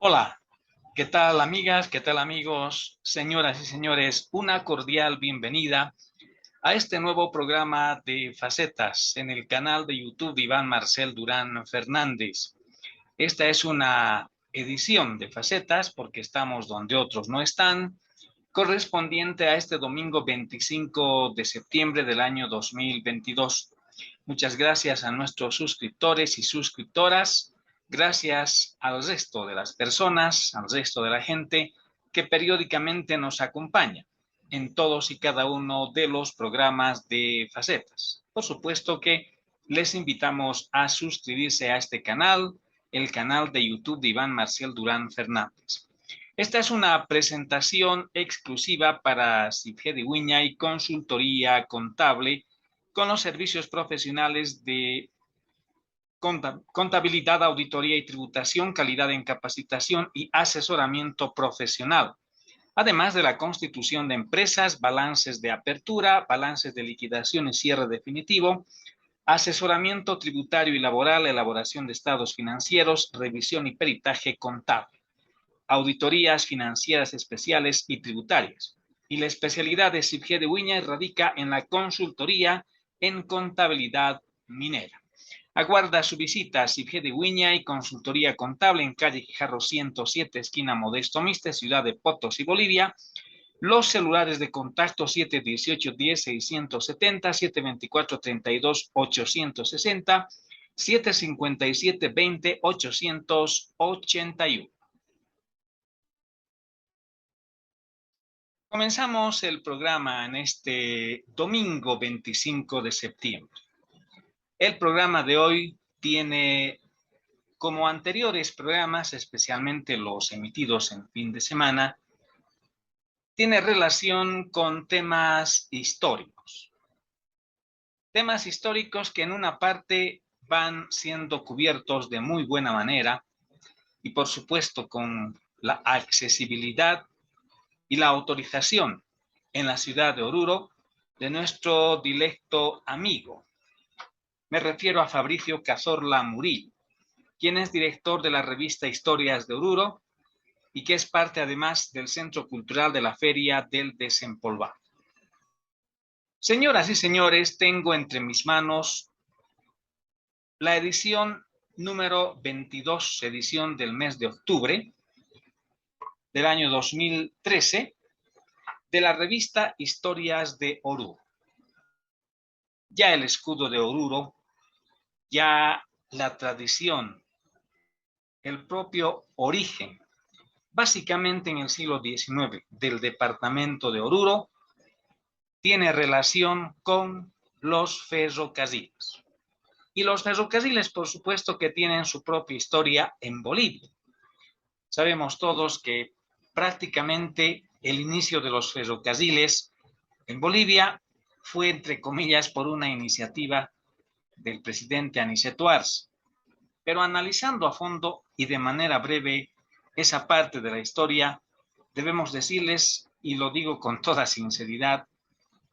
Hola, ¿qué tal amigas? ¿Qué tal amigos? Señoras y señores, una cordial bienvenida a este nuevo programa de Facetas en el canal de YouTube de Iván Marcel Durán Fernández. Esta es una edición de Facetas porque estamos donde otros no están, correspondiente a este domingo 25 de septiembre del año 2022. Muchas gracias a nuestros suscriptores y suscriptoras. Gracias al resto de las personas, al resto de la gente que periódicamente nos acompaña en todos y cada uno de los programas de Facetas. Por supuesto que les invitamos a suscribirse a este canal, el canal de YouTube de Iván Marcel Durán Fernández. Esta es una presentación exclusiva para Sibgedi y Consultoría Contable con los servicios profesionales de contabilidad, auditoría y tributación, calidad en capacitación y asesoramiento profesional, además de la constitución de empresas, balances de apertura, balances de liquidación y cierre definitivo, asesoramiento tributario y laboral, elaboración de estados financieros, revisión y peritaje contable, auditorías financieras especiales y tributarias. Y la especialidad de Sibgedi radica en la consultoría en contabilidad minera. Aguarda su visita a Sibgedi y Consultoría Contable en calle Quijarro 107, esquina Modesto Miste, ciudad de Potosí, Bolivia. Los celulares de contacto 718-10-670, 724-32-860, 757-20-881. Comenzamos el programa en este domingo 25 de septiembre. El programa de hoy tiene, como anteriores programas, especialmente los emitidos en fin de semana, tiene relación con temas históricos. Temas históricos que en una parte van siendo cubiertos de muy buena manera y por supuesto con la accesibilidad y la autorización en la ciudad de Oruro de nuestro dilecto amigo. Me refiero a Fabricio Cazorla Murillo, quien es director de la revista Historias de Oruro y que es parte además del Centro Cultural de la Feria del Desempolvado. Señoras y señores, tengo entre mis manos la edición número 22, edición del mes de octubre del año 2013, de la revista Historias de Oruro. Ya el escudo de Oruro, ya la tradición, el propio origen, básicamente en el siglo XIX, del departamento de Oruro, tiene relación con los ferrocarriles. Y los ferrocarriles, por supuesto, que tienen su propia historia en Bolivia. Sabemos todos que prácticamente el inicio de los ferrocarriles en Bolivia fue, entre comillas, por una iniciativa del presidente Aniceto Arce. Pero analizando a fondo y de manera breve esa parte de la historia, debemos decirles, y lo digo con toda sinceridad,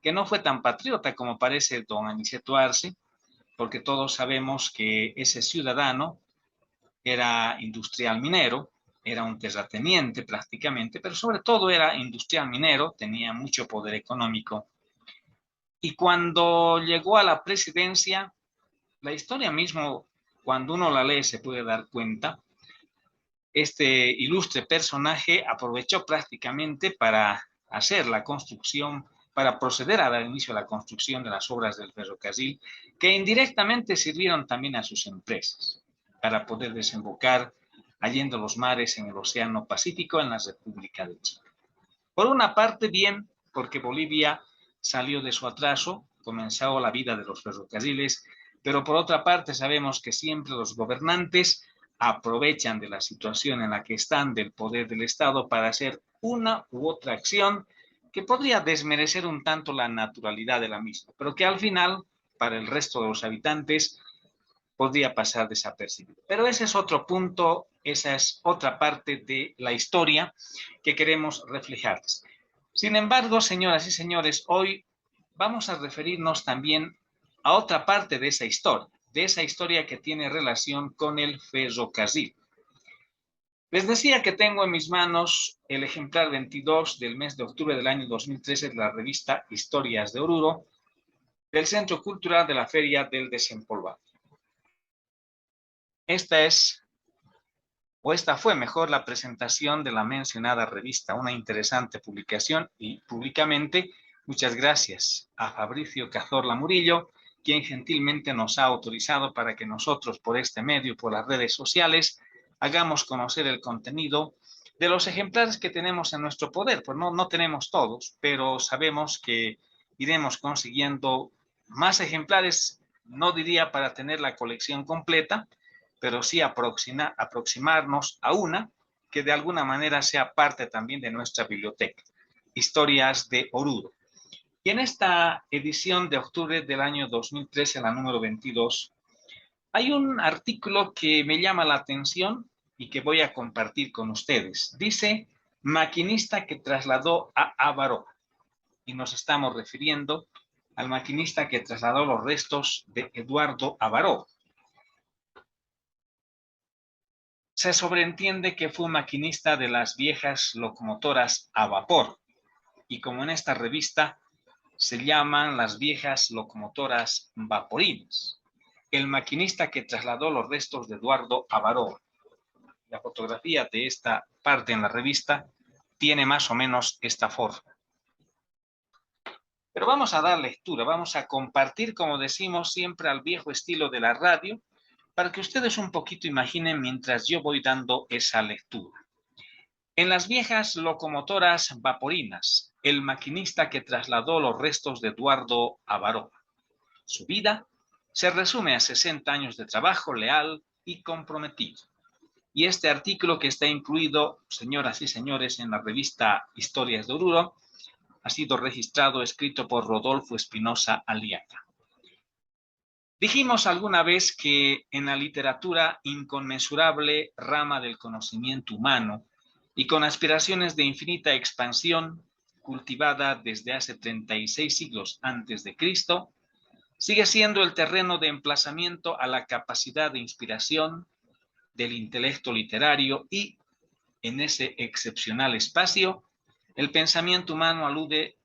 que no fue tan patriota como parece don Aniceto Arce, porque todos sabemos que ese ciudadano era industrial minero, era un terrateniente prácticamente, pero sobre todo era industrial minero, tenía mucho poder económico. Y cuando llegó a la presidencia, la historia mismo, cuando uno la lee, se puede dar cuenta, este ilustre personaje aprovechó prácticamente para hacer la construcción, para proceder a dar inicio a la construcción de las obras del ferrocarril, que indirectamente sirvieron también a sus empresas para poder desembocar allende los mares en el Océano Pacífico en la República de Chile. Por una parte, bien, porque Bolivia salió de su atraso, comenzó la vida de los ferrocarriles, pero por otra parte sabemos que siempre los gobernantes aprovechan de la situación en la que están del poder del Estado para hacer una u otra acción que podría desmerecer un tanto la naturalidad de la misma, pero que al final, para el resto de los habitantes, podría pasar desapercibido. Pero ese es otro punto, esa es otra parte de la historia que queremos reflejarles. Sin embargo, señoras y señores, hoy vamos a referirnos también a otra parte de esa historia que tiene relación con el ferrocarril. Les decía que tengo en mis manos el ejemplar 22 del mes de octubre del año 2013 de la revista Historias de Oruro, del Centro Cultural de la Feria del Desempolvado. Esta fue mejor la presentación de la mencionada revista, una interesante publicación, y públicamente muchas gracias a Fabricio Cazorla Murillo, quien gentilmente nos ha autorizado para que nosotros por este medio, por las redes sociales, hagamos conocer el contenido de los ejemplares que tenemos en nuestro poder. Pues no tenemos todos, pero sabemos que iremos consiguiendo más ejemplares, no diría para tener la colección completa, pero sí aproximarnos a una que de alguna manera sea parte también de nuestra biblioteca. Historias de Oruro. Y en esta edición de octubre del año 2013, la número 22, hay un artículo que me llama la atención y que voy a compartir con ustedes. Dice, maquinista que trasladó a Avaró. Y nos estamos refiriendo al maquinista que trasladó los restos de Eduardo Avaró. Se sobreentiende que fue maquinista de las viejas locomotoras a vapor, y como en esta revista se llaman las viejas locomotoras vaporinas. El maquinista que trasladó los restos de Eduardo Avaró. La fotografía de esta parte en la revista tiene más o menos esta forma. Pero vamos a dar lectura, vamos a compartir, como decimos siempre, al viejo estilo de la radio, para que ustedes un poquito imaginen mientras yo voy dando esa lectura. En las viejas locomotoras vaporinas, el maquinista que trasladó los restos de Eduardo Avaró. Su vida se resume a 60 años de trabajo leal y comprometido. Y este artículo, que está incluido, señoras y señores, en la revista Historias de Oruro, ha sido registrado, escrito por Rodolfo Espinosa Aliaga. Dijimos alguna vez que en la literatura, inconmensurable rama del conocimiento humano y con aspiraciones de infinita expansión, cultivada desde hace 36 siglos antes de Cristo, sigue siendo el terreno de emplazamiento a la capacidad de inspiración del intelecto literario, y en ese excepcional espacio, el pensamiento humano alude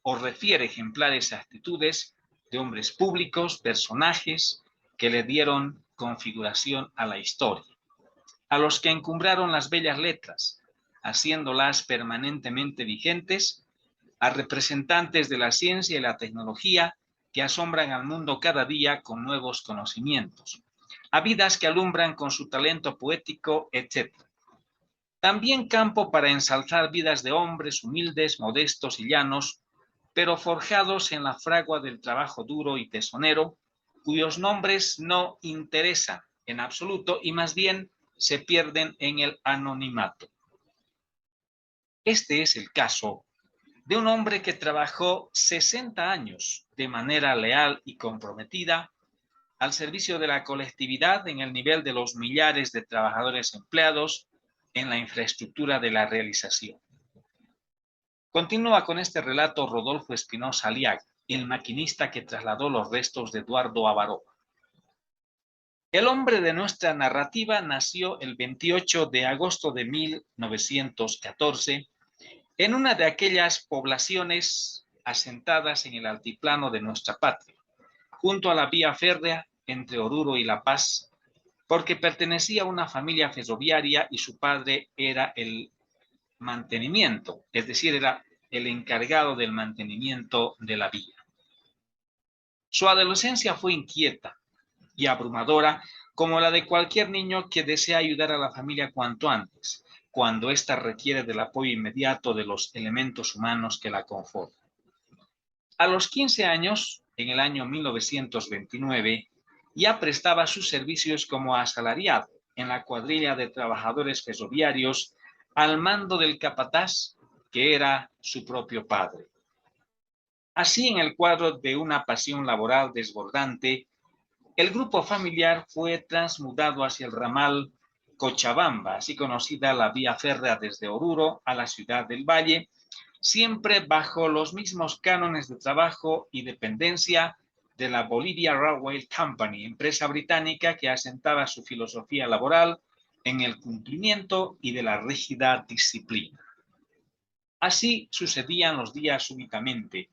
o refiere ejemplares actitudes de hombres públicos, personajes que le dieron configuración a la historia, a los que encumbraron las bellas letras, haciéndolas permanentemente vigentes, a representantes de la ciencia y la tecnología que asombran al mundo cada día con nuevos conocimientos, a vidas que alumbran con su talento poético, etc. También campo para ensalzar vidas de hombres humildes, modestos y llanos, pero forjados en la fragua del trabajo duro y tesonero, cuyos nombres no interesan en absoluto y más bien se pierden en el anonimato. Este es el caso de un hombre que trabajó 60 años de manera leal y comprometida al servicio de la colectividad en el nivel de los millares de trabajadores empleados en la infraestructura de la realización. Continúa con este relato Rodolfo Espinosa Aliaga, el maquinista que trasladó los restos de Eduardo Avaró. El hombre de nuestra narrativa nació el 28 de agosto de 1914 en una de aquellas poblaciones asentadas en el altiplano de nuestra patria, junto a la vía férrea entre Oruro y La Paz, porque pertenecía a una familia ferroviaria y su padre era el mantenimiento, es decir, era el encargado del mantenimiento de la vía. Su adolescencia fue inquieta y abrumadora, como la de cualquier niño que desea ayudar a la familia cuanto antes, cuando ésta requiere del apoyo inmediato de los elementos humanos que la conforman. A los 15 años, en el año 1929, ya prestaba sus servicios como asalariado en la cuadrilla de trabajadores ferroviarios al mando del capataz, que era su propio padre. Así, en el cuadro de una pasión laboral desbordante, el grupo familiar fue transmudado hacia el ramal Cochabamba, así conocida la vía férrea desde Oruro a la ciudad del Valle, siempre bajo los mismos cánones de trabajo y dependencia de la Bolivia Railway Company, empresa británica que asentaba su filosofía laboral en el cumplimiento y de la rígida disciplina. Así sucedían los días súbitamente.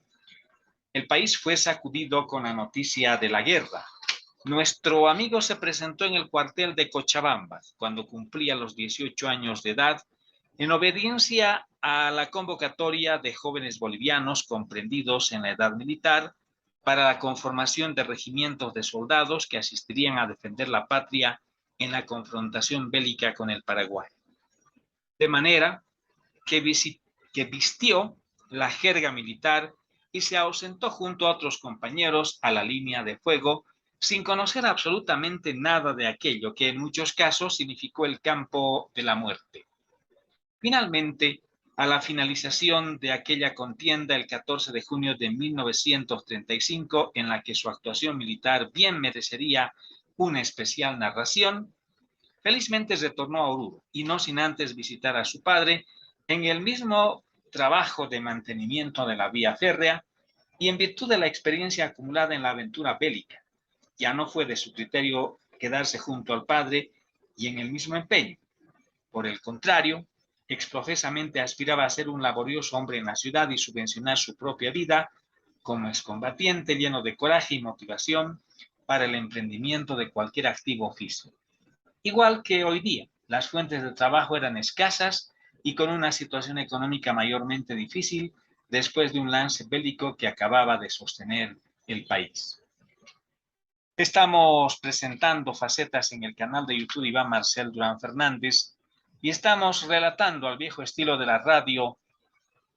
El país fue sacudido con la noticia de la guerra. Nuestro amigo se presentó en el cuartel de Cochabamba cuando cumplía los 18 años de edad, en obediencia a la convocatoria de jóvenes bolivianos comprendidos en la edad militar para la conformación de regimientos de soldados que asistirían a defender la patria en la confrontación bélica con el Paraguay. De manera que vistió la jerga militar y se ausentó junto a otros compañeros a la línea de fuego sin conocer absolutamente nada de aquello que en muchos casos significó el campo de la muerte. Finalmente, a la finalización de aquella contienda el 14 de junio de 1935, en la que su actuación militar bien merecería una especial narración, felizmente retornó a Oruro y no sin antes visitar a su padre en el mismo trabajo de mantenimiento de la vía férrea y en virtud de la experiencia acumulada en la aventura bélica. Ya no fue de su criterio quedarse junto al padre y en el mismo empeño. Por el contrario, exprofesamente aspiraba a ser un laborioso hombre en la ciudad y subvencionar su propia vida como excombatiente lleno de coraje y motivación para el emprendimiento de cualquier activo oficio. Igual que hoy día, las fuentes de trabajo eran escasas y con una situación económica mayormente difícil después de un lance bélico que acababa de sostener el país. Estamos presentando facetas en el canal de YouTube Iván Marcel Durán Fernández y estamos relatando al viejo estilo de la radio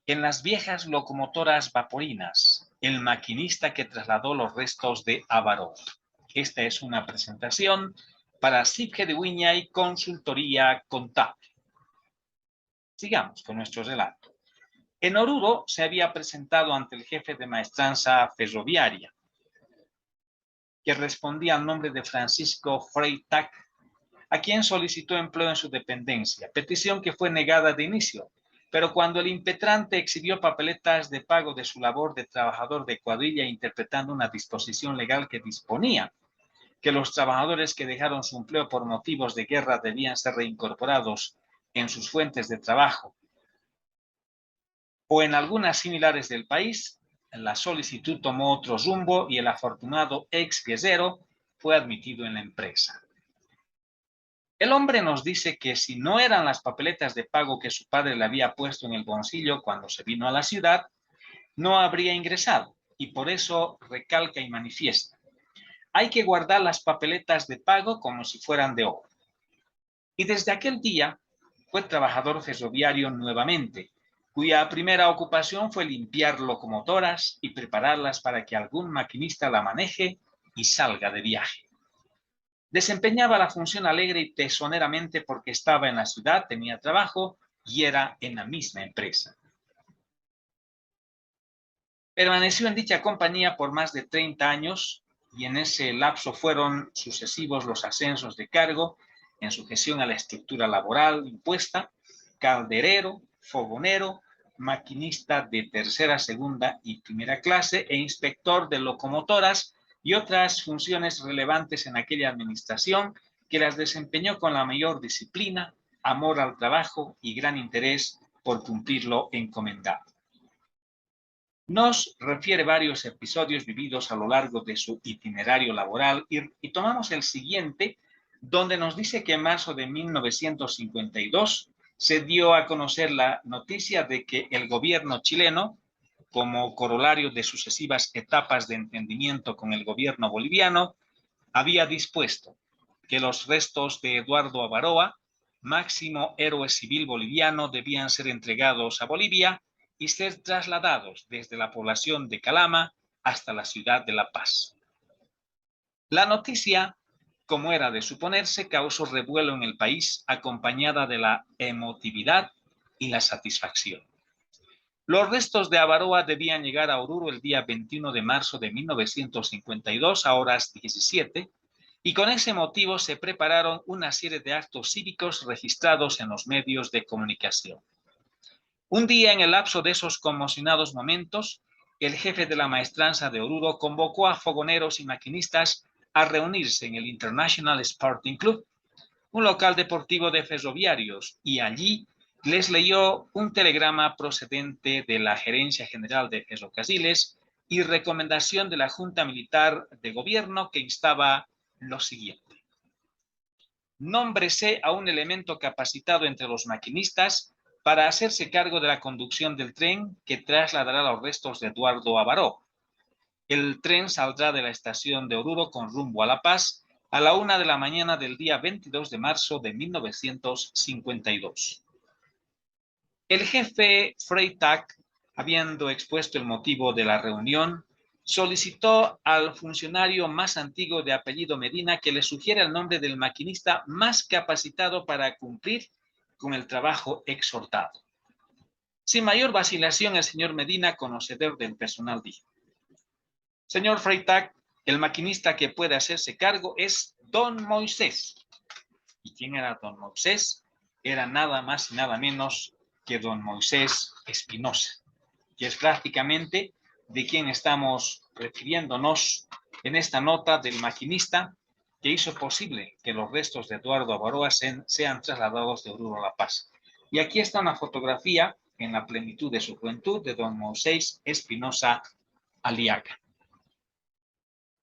en las viejas locomotoras vaporinas, el maquinista que trasladó los restos de Avaró. Esta es una presentación para Sitge de Wiñay Consultoría Contable. Sigamos con nuestro relato. En Oruro se había presentado ante el jefe de maestranza ferroviaria, que respondía al nombre de Francisco Freytag, a quien solicitó empleo en su dependencia, petición que fue negada de inicio, pero cuando el impetrante exhibió papeletas de pago de su labor de trabajador de cuadrilla interpretando una disposición legal que disponía que los trabajadores que dejaron su empleo por motivos de guerra debían ser reincorporados en sus fuentes de trabajo o en algunas similares del país, la solicitud tomó otro rumbo y el afortunado ex guerrero fue admitido en la empresa. El hombre nos dice que si no eran las papeletas de pago que su padre le había puesto en el bolsillo cuando se vino a la ciudad, no habría ingresado y por eso recalca y manifiesta. Hay que guardar las papeletas de pago como si fueran de oro. Y desde aquel día fue trabajador ferroviario nuevamente, cuya primera ocupación fue limpiar locomotoras y prepararlas para que algún maquinista la maneje y salga de viaje. Desempeñaba la función alegre y tesoneramente porque estaba en la ciudad, tenía trabajo y era en la misma empresa. Permaneció en dicha compañía por más de 30 años y en ese lapso fueron sucesivos los ascensos de cargo en sujeción a la estructura laboral impuesta, calderero, fogonero, maquinista de tercera, segunda y primera clase e inspector de locomotoras y otras funciones relevantes en aquella administración que las desempeñó con la mayor disciplina, amor al trabajo y gran interés por cumplir lo encomendado. Nos refiere varios episodios vividos a lo largo de su itinerario laboral y tomamos el siguiente, donde nos dice que en marzo de 1952 se dio a conocer la noticia de que el gobierno chileno, como corolario de sucesivas etapas de entendimiento con el gobierno boliviano, había dispuesto que los restos de Eduardo Avaroa, máximo héroe civil boliviano, debían ser entregados a Bolivia y ser trasladados desde la población de Calama hasta la ciudad de La Paz. La noticia, como era de suponerse, causó revuelo en el país, acompañada de la emotividad y la satisfacción. Los restos de Avaroa debían llegar a Oruro el día 21 de marzo de 1952 a horas 17, y con ese motivo se prepararon una serie de actos cívicos registrados en los medios de comunicación. Un día, en el lapso de esos conmocionados momentos, el jefe de la maestranza de Oruro convocó a fogoneros y maquinistas a reunirse en el International Sporting Club, un local deportivo de ferroviarios, y allí les leyó un telegrama procedente de la Gerencia General de Ferrocarriles y recomendación de la Junta Militar de Gobierno que instaba lo siguiente: nómbrese a un elemento capacitado entre los maquinistas para hacerse cargo de la conducción del tren que trasladará los restos de Eduardo Abaró. El tren saldrá de la estación de Oruro con rumbo a La Paz a la 1 de la mañana del día 22 de marzo de 1952. El jefe Freytag, habiendo expuesto el motivo de la reunión, solicitó al funcionario más antiguo de apellido Medina que le sugiera el nombre del maquinista más capacitado para cumplir con el trabajo exhortado. Sin mayor vacilación, el señor Medina, conocedor del personal, dijo: señor Freytag, el maquinista que puede hacerse cargo es don Moisés. ¿Y quién era don Moisés? Era nada más y nada menos que don Moisés Espinosa, que es prácticamente de quien estamos refiriéndonos en esta nota del maquinista que hizo posible que los restos de Eduardo Abaroa sean trasladados de Oruro a La Paz. Y aquí está una fotografía en la plenitud de su juventud de don Moisés Espinosa Aliaga.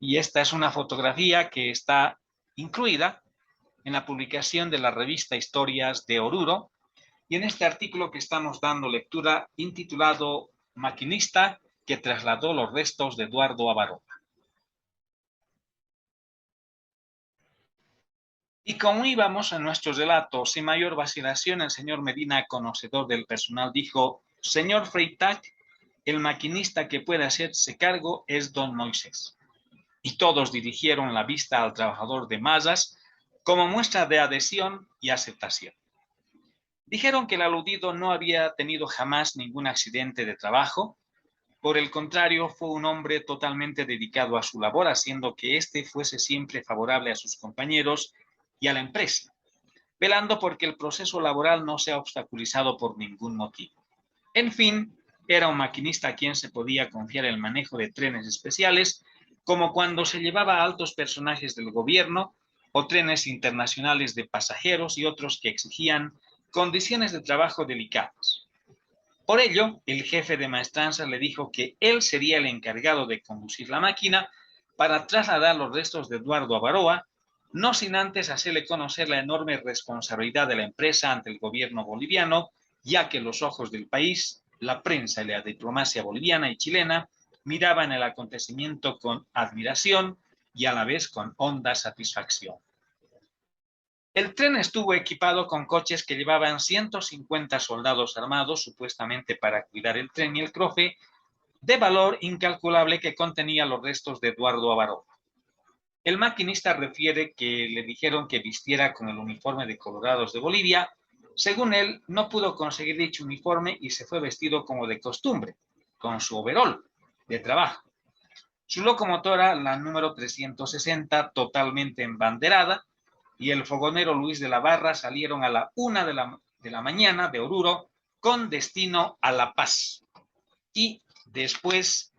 Y esta es una fotografía que está incluida en la publicación de la revista Historias de Oruro, y en este artículo que estamos dando lectura, intitulado Maquinista que trasladó los restos de Eduardo Abaró. Y como íbamos en nuestro relato, sin mayor vacilación, el señor Medina, conocedor del personal, dijo: señor Freytag, el maquinista que puede hacerse cargo es don Moisés. Y todos dirigieron la vista al trabajador de Mazas como muestra de adhesión y aceptación. Dijeron que el aludido no había tenido jamás ningún accidente de trabajo. Por el contrario, fue un hombre totalmente dedicado a su labor, haciendo que éste fuese siempre favorable a sus compañeros y a la empresa, velando porque el proceso laboral no sea obstaculizado por ningún motivo. En fin, era un maquinista a quien se podía confiar el manejo de trenes especiales, como cuando se llevaba a altos personajes del gobierno, o trenes internacionales de pasajeros y otros que exigían condiciones de trabajo delicadas. Por ello, el jefe de maestranza le dijo que él sería el encargado de conducir la máquina para trasladar los restos de Eduardo Abaroa, no sin antes hacerle conocer la enorme responsabilidad de la empresa ante el gobierno boliviano, ya que los ojos del país, la prensa y la diplomacia boliviana y chilena miraban el acontecimiento con admiración y a la vez con honda satisfacción. El tren estuvo equipado con coches que llevaban 150 soldados armados, supuestamente para cuidar el tren y el crofe, de valor incalculable, que contenía los restos de Eduardo Abaró. El maquinista refiere que le dijeron que vistiera con el uniforme de Colorados de Bolivia. Según él, no pudo conseguir dicho uniforme y se fue vestido como de costumbre, con su overol de trabajo. Su locomotora, la número 360, totalmente embanderada, y el fogonero Luis de la Barra salieron a la 1 de la mañana de Oruro con destino a La Paz. Y después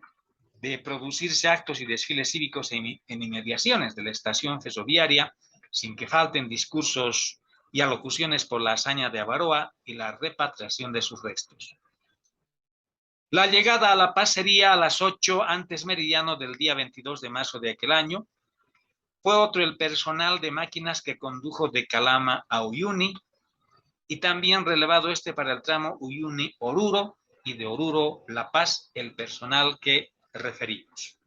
de producirse actos y desfiles cívicos en inmediaciones de la estación ferroviaria, sin que falten discursos y alocuciones por la hazaña de Abaroa y la repatriación de sus restos. La llegada a La Paz sería a las 8 antes meridiano del día 22 de marzo de aquel año. Fue otro el personal de máquinas que condujo de Calama a Uyuni, y también relevado para el tramo Uyuni-Oruro, y de Oruro-La Paz el personal que referimos.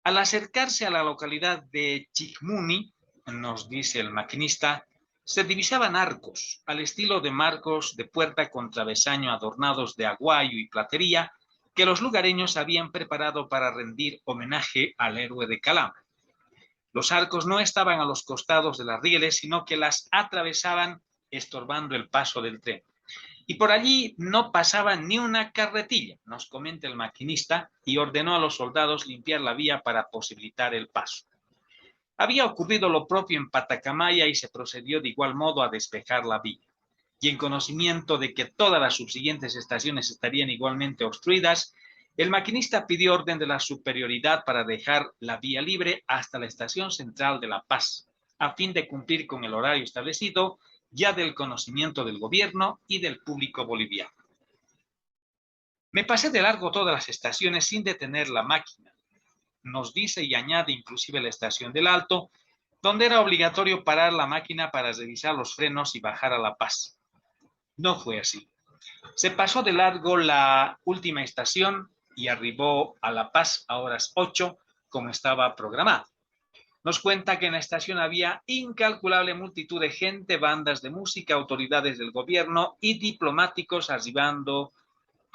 Al acercarse a la localidad de Chicmuni, nos dice el maquinista, se divisaban arcos, al estilo de marcos de puerta con travesaño adornados de aguayo y platería, que los lugareños habían preparado para rendir homenaje al héroe de Calama. Los arcos no estaban a los costados de las rieles, sino que las atravesaban, estorbando el paso del tren. Y por allí no pasaba ni una carretilla, nos comenta el maquinista, y ordenó a los soldados limpiar la vía para posibilitar el paso. Había ocurrido lo propio en Patacamaya y se procedió de igual modo a despejar la vía. Y en conocimiento de que todas las subsiguientes estaciones estarían igualmente obstruidas, el maquinista pidió orden de la superioridad para dejar la vía libre hasta la estación central de La Paz, a fin de cumplir con el horario establecido, ya del conocimiento del gobierno y del público boliviano. Me pasé de largo todas las estaciones sin detener la máquina. Nos dice y añade inclusive la estación del Alto, donde era obligatorio parar la máquina para revisar los frenos y bajar a La Paz. No fue así. Se pasó de largo la última estación y arribó a La Paz a horas 8, como estaba programado. Nos cuenta que en la estación había incalculable multitud de gente, bandas de música, autoridades del gobierno y diplomáticos arribando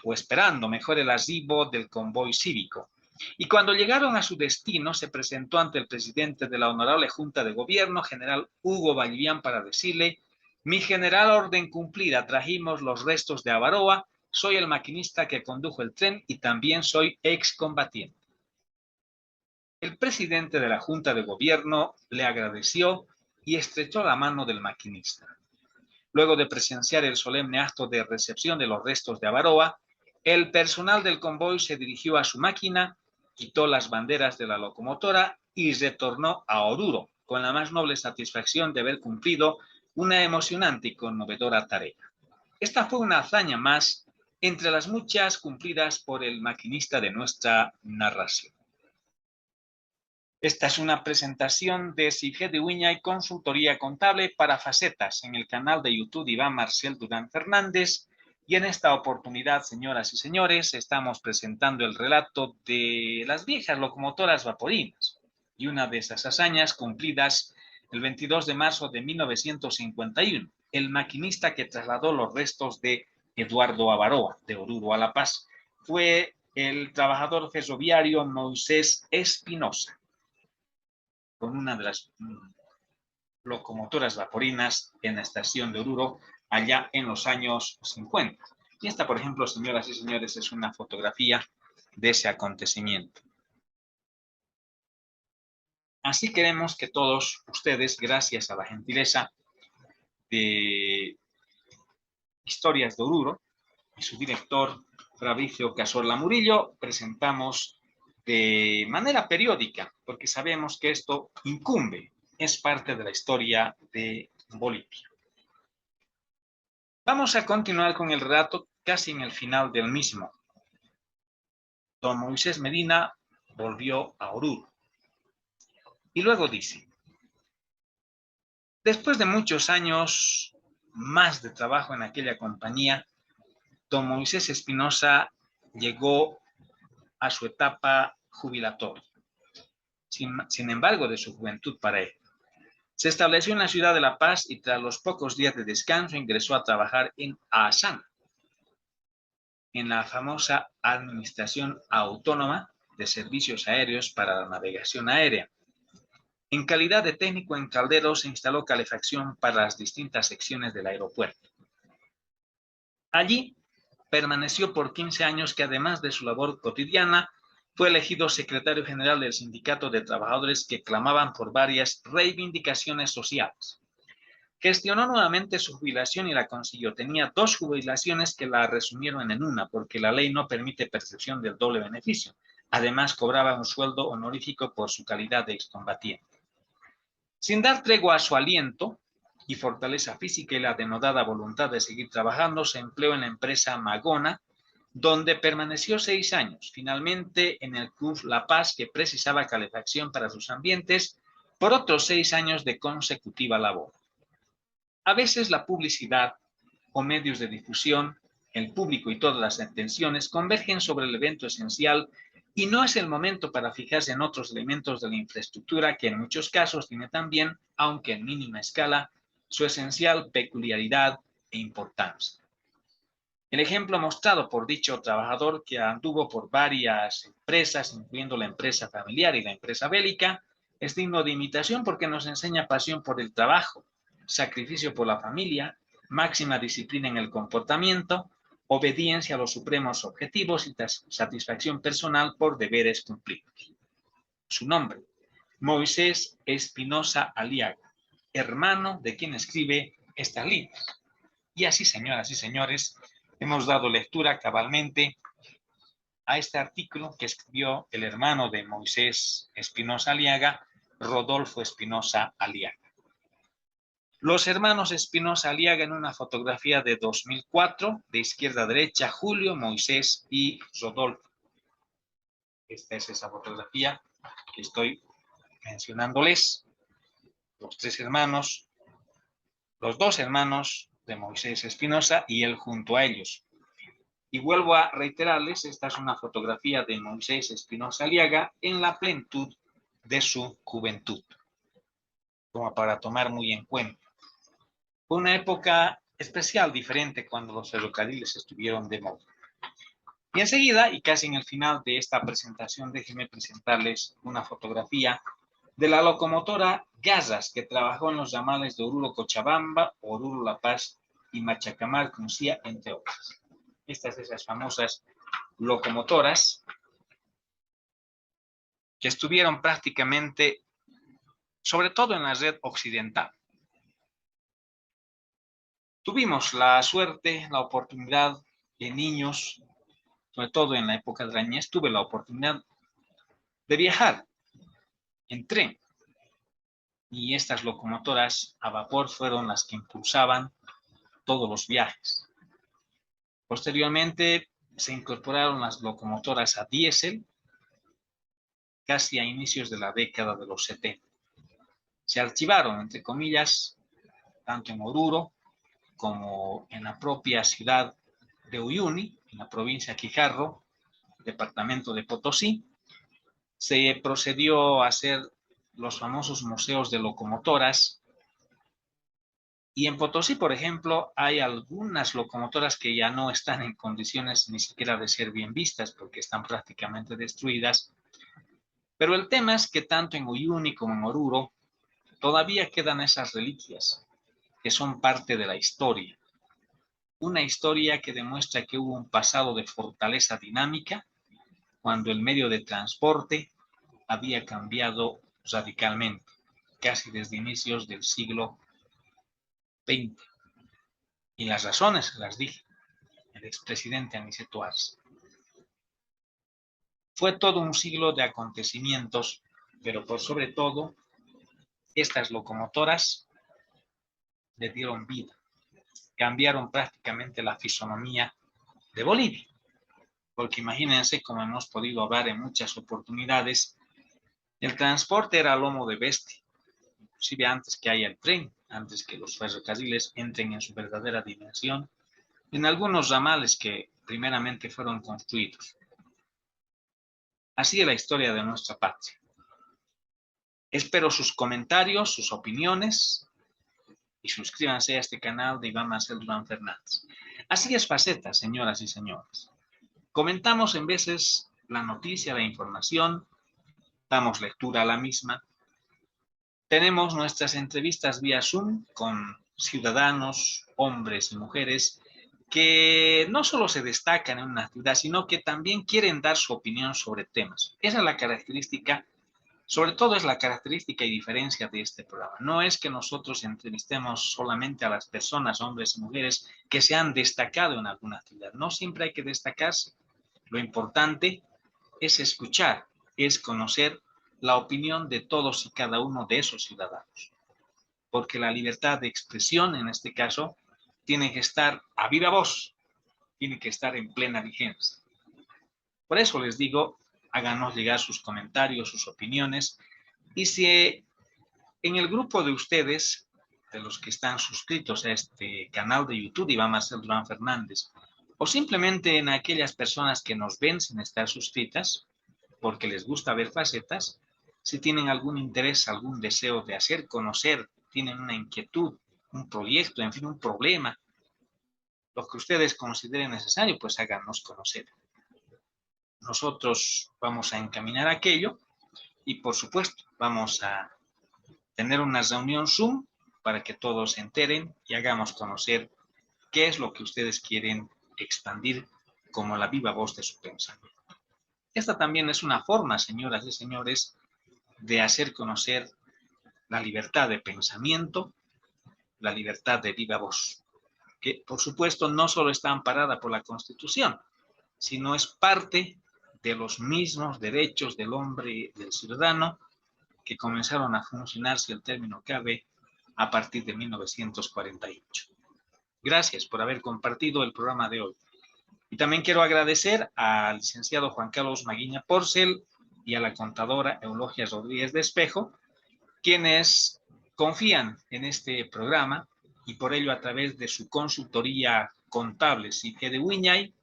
o esperando, mejor, el arribo del convoy cívico. Y cuando llegaron a su destino, se presentó ante el presidente de la Honorable Junta de Gobierno, general Hugo Vallivian, para decirle: mi general, orden cumplida, trajimos los restos de Avaroa, soy el maquinista que condujo el tren y también soy excombatiente. El presidente de la Junta de Gobierno le agradeció y estrechó la mano del maquinista. Luego de presenciar el solemne acto de recepción de los restos de Avaroa, el personal del convoy se dirigió a su máquina, quitó las banderas de la locomotora y retornó a Oruro, con la más noble satisfacción de haber cumplido una emocionante y conmovedora tarea. Esta fue una hazaña más entre las muchas cumplidas por el maquinista de nuestra narración. Esta es una presentación de Sige de Uña y Consultoría Contable para Facetas en el canal de YouTube de Iván Marcel Durán Fernández. Y en esta oportunidad, señoras y señores, estamos presentando el relato de las viejas locomotoras vaporinas y una de esas hazañas cumplidas el 22 de marzo de 1951. El maquinista que trasladó los restos de Eduardo Avaroa, de Oruro a La Paz, fue el trabajador ferroviario Moisés Espinosa, con una de las locomotoras vaporinas en la estación de Oruro allá en los años 50. Y esta, por ejemplo, señoras y señores, es una fotografía de ese acontecimiento. Así queremos que todos ustedes, gracias a la gentileza de Historias de Oruro y su director Fabricio Cazorla Murillo, presentamos de manera periódica, porque sabemos que esto incumbe, es parte de la historia de Bolivia. Vamos a continuar con el relato casi en el final del mismo. Don Moisés Medina volvió a Oruro. Y luego dice: después de muchos años más de trabajo en aquella compañía, don Moisés Espinosa llegó a su etapa jubilatoria. Sin embargo, de su juventud para él. Se estableció en la ciudad de La Paz y tras los pocos días de descanso ingresó a trabajar en ASAN, en la famosa Administración Autónoma de Servicios Aéreos para la Navegación Aérea. En calidad de técnico en calderos, se instaló calefacción para las distintas secciones del aeropuerto. Allí permaneció por 15 años, que además de su labor cotidiana, fue elegido secretario general del Sindicato de Trabajadores que clamaban por varias reivindicaciones sociales. Gestionó nuevamente su jubilación y la consiguió. Tenía 2 jubilaciones que la resumieron en una, porque la ley no permite percepción del doble beneficio. Además, cobraba un sueldo honorífico por su calidad de excombatiente. Sin dar tregua a su aliento y fortaleza física y la denodada voluntad de seguir trabajando, se empleó en la empresa Magona, donde permaneció 6 años. Finalmente, en el Club La Paz, que precisaba calefacción para sus ambientes, por otros 6 años de consecutiva labor. A veces la publicidad o medios de difusión, el público y todas las atenciones convergen sobre el evento esencial y no es el momento para fijarse en otros elementos de la infraestructura que en muchos casos tiene también, aunque en mínima escala, su esencial peculiaridad e importancia. El ejemplo mostrado por dicho trabajador, que anduvo por varias empresas, incluyendo la empresa familiar y la empresa bélica, es digno de imitación porque nos enseña pasión por el trabajo, sacrificio por la familia, máxima disciplina en el comportamiento, obediencia a los supremos objetivos y satisfacción personal por deberes cumplidos. Su nombre: Moisés Espinosa Aliaga, hermano de quien escribe estas líneas. Y así, señoras y señores, hemos dado lectura cabalmente a este artículo que escribió el hermano de Moisés Espinosa Aliaga, Rodolfo Espinosa Aliaga. Los hermanos Espinosa Aliaga en una fotografía de 2004, de izquierda a derecha, Julio, Moisés y Rodolfo. Esta es esa fotografía que estoy mencionándoles. Los tres hermanos, los dos hermanos de Moisés Espinosa y él junto a ellos. Y vuelvo a reiterarles, esta es una fotografía de Moisés Espinosa Aliaga en la plenitud de su juventud, como para tomar muy en cuenta. Fue una época especial, diferente, cuando los ferrocarriles estuvieron de moda. Y enseguida, y casi en el final de esta presentación, déjenme presentarles una fotografía de la locomotora Garras, que trabajó en los ramales de Oruro Cochabamba, Oruro La Paz y Machacamal, Cuncía, entre otras. Estas de esas famosas locomotoras que estuvieron prácticamente, sobre todo en la red occidental. Tuvimos la suerte, la oportunidad de niños, sobre todo en la época de la niñez, tuve la oportunidad de viajar en tren. Y estas locomotoras a vapor fueron las que impulsaban todos los viajes. Posteriormente se incorporaron las locomotoras a diésel, casi a inicios de la década de los 70. Se archivaron, entre comillas, tanto en Oruro como en la propia ciudad de Uyuni, en la provincia de Quijarro, departamento de Potosí. Se procedió a hacer los famosos museos de locomotoras. Y en Potosí, por ejemplo, hay algunas locomotoras que ya no están en condiciones ni siquiera de ser bien vistas porque están prácticamente destruidas. Pero el tema es que tanto en Uyuni como en Oruro todavía quedan esas reliquias que son parte de la historia. Una historia que demuestra que hubo un pasado de fortaleza dinámica cuando el medio de transporte había cambiado radicalmente, casi desde inicios del siglo XX. Y las razones las dije. El expresidente Aniceto Arce. Fue todo un siglo de acontecimientos, pero por sobre todo, estas locomotoras le dieron vida, cambiaron prácticamente la fisonomía de Bolivia, porque imagínense, como hemos podido hablar en muchas oportunidades, el transporte era lomo de bestia, inclusive antes que haya el tren, antes que los ferrocarriles entren en su verdadera dimensión, en algunos ramales que primeramente fueron construidos. Así es la historia de nuestra patria. Espero sus comentarios, sus opiniones y suscríbanse a este canal de Iván Marcel Durán Fernández. Así es Faceta, señoras y señores. Comentamos en veces la noticia, la información, damos lectura a la misma. Tenemos nuestras entrevistas vía Zoom con ciudadanos, hombres y mujeres que no solo se destacan en una actividad, sino que también quieren dar su opinión sobre temas. Esa es la característica, sobre todo es la característica y diferencia de este programa. No es que nosotros entrevistemos solamente a las personas, hombres y mujeres, que se han destacado en alguna actividad. No siempre hay que destacarse. Lo importante es escuchar, es conocer la opinión de todos y cada uno de esos ciudadanos. Porque la libertad de expresión, en este caso, tiene que estar a viva voz, tiene que estar en plena vigencia. Por eso les digo, háganos llegar sus comentarios, sus opiniones, y si en el grupo de ustedes, de los que están suscritos a este canal de YouTube, Iván Marcel Durán Fernández, o simplemente en aquellas personas que nos ven sin estar suscritas, porque les gusta ver facetas, si tienen algún interés, algún deseo de hacer conocer, tienen una inquietud, un proyecto, en fin, un problema, lo que ustedes consideren necesario, pues háganos conocer. Nosotros vamos a encaminar aquello y, por supuesto, vamos a tener una reunión Zoom para que todos se enteren y hagamos conocer qué es lo que ustedes quieren expandir como la viva voz de su pensamiento. Esta también es una forma, señoras y señores, de hacer conocer la libertad de pensamiento, la libertad de viva voz, que por supuesto no solo está amparada por la Constitución, sino es parte de los mismos derechos del hombre y del ciudadano que comenzaron a funcionar, si el término cabe, a partir de 1948. Gracias por haber compartido el programa de hoy. Y también quiero agradecer al licenciado Juan Carlos Maguiña Porcel y a la contadora Eulogia Rodríguez de Espejo, quienes confían en este programa y por ello a través de su consultoría contable CIFE de Wiñay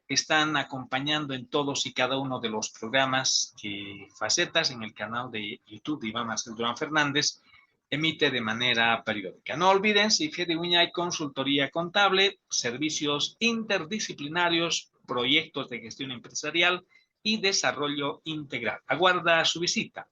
están acompañando en todos y cada uno de los programas que Facetas en el canal de YouTube de Iván Marcel Durán Fernández emite de manera periódica. No olviden, CIFE de Wiñay, consultoría contable, servicios interdisciplinarios, proyectos de gestión empresarial y desarrollo integral. Aguarda su visita.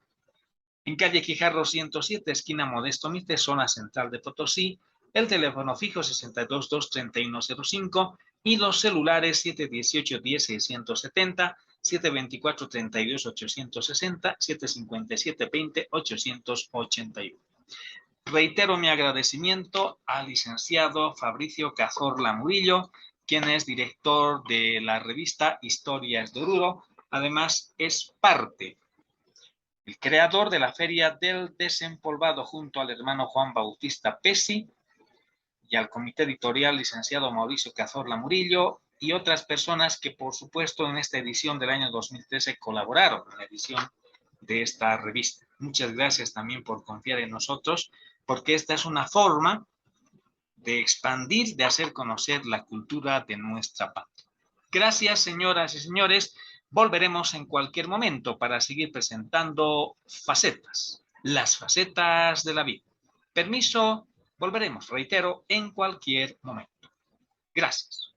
En calle Quijarro 107, esquina Modesto Mite, zona central de Potosí, el teléfono fijo 622-3105 y los celulares 718-10670, 724-32-860, 757-20-881. Reitero mi agradecimiento al licenciado Fabricio Cazorla Murillo, quien es director de la revista Historias de Oruro. Además, es parte, el creador de la Feria del Desempolvado junto al hermano Juan Bautista Pesi y al comité editorial licenciado Mauricio Cazorla Murillo y otras personas que, por supuesto, en esta edición del año 2013 colaboraron en la edición de esta revista. Muchas gracias también por confiar en nosotros, porque esta es una forma de expandir, de hacer conocer la cultura de nuestra patria. Gracias, señoras y señores. Volveremos en cualquier momento para seguir presentando facetas, las facetas de la vida. Permiso, volveremos, reitero, en cualquier momento. Gracias.